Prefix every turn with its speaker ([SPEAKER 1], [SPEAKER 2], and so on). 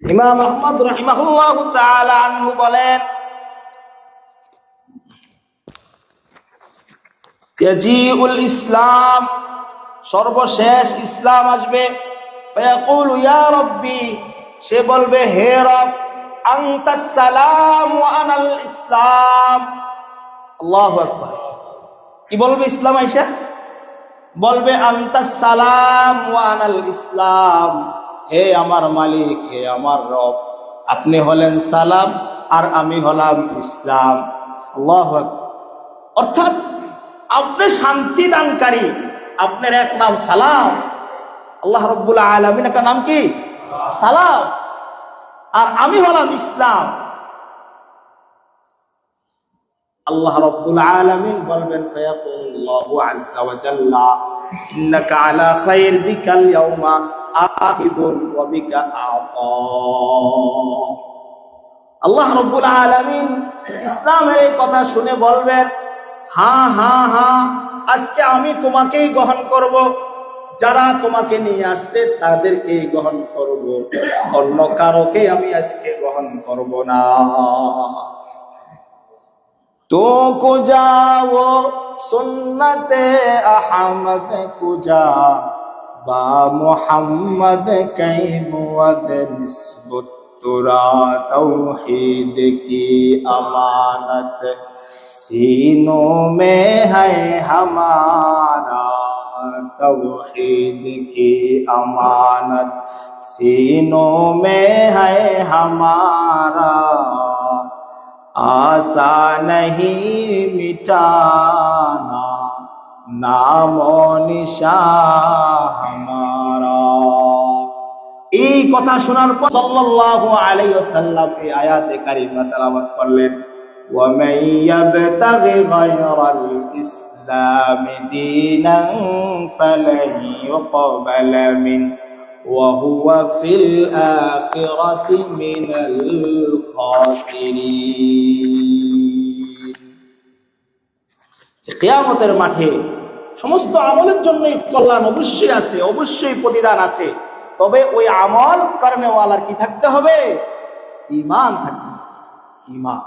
[SPEAKER 1] ইমাম আহমদ রাহিমাহুল্লাহু তাআলা আনহু বলেন, ইয়াজিউল ইসলাম, সর্বশেষ ইসলাম আসবে। ফায়াকুলু ইয়া রাব্বি, সে বলবে হে রব, আনতাস সালাম ওয়া আনাল ইসলাম। আল্লাহু আকবার। কি বলবে ইসলাম আইসা? বলবে আনতাস সালাম ওয়া আনাল ইসলাম, হে আমার মালিক, হে আমার রব, আপনি হলেন সালাম আর আমি হলাম ইসলাম। আল্লাহু আকবার। অর্থাৎ আপনি শান্তি দানকারী, আপনার এক নাম সালাম, আল্লাহ রাব্বুল আলামিন একটা নাম কি? সালাম, আর আমি হলাম ইসলাম। আল্লাহ রাব্বুল আলামিন বলবেন, ফায়াকুল্লাহু আযজা ওয়া জাল্লা, ইন্নাকা আলা খায়র বিকাল ইয়াউমা আখিদুন ওয়া বিকা আতা। আল্লাহ রাব্বুল আলামিন ইসলামের এই কথা শুনে বলবেন, হ্যাঁ হ্যাঁ হ্যাঁ, আজকে আমি তোমাকেই গ্রহণ করব, যারা তোমাকে নিয়ে আসছে তাদেরকেই গ্রহণ করব, অন্য কারোকে আমি আজকে গ্রহণ করব না। তো কুজা ও সুন্নতে আহমদ কুজা বা মুহাম্মদ कै बुअद निस्बत तुरा तौहीद की अमानत सीनों में है हमारा, तौहीद की अमानत सीनों में है हमारा, आसा नहीं मिटाना नामो निशा हमारा। এই কথা শোনার পর সাল্লাল্লাহু আলাইহি ওয়াসাল্লাম এই আয়াতে কারিমা তেলাওয়াত করলেন, ওয়া মান ইয়াবতাগি গায়রাল ইসলামি দীনান ফালান ইউকবালা মিন ওয়া হুয়া ফিল আখিরাতি মিনাল খাসিরিন। যে কিয়ামতের মাঠে সমস্ত আমলের জন্য কল্যাণ অবশ্যই আছে, অবশ্যই প্রতিদান আছে, তবে ওই আমল করনেওয়ালার কি থাকতে হবে? ঈমান থাকতে হবে, ঈমান।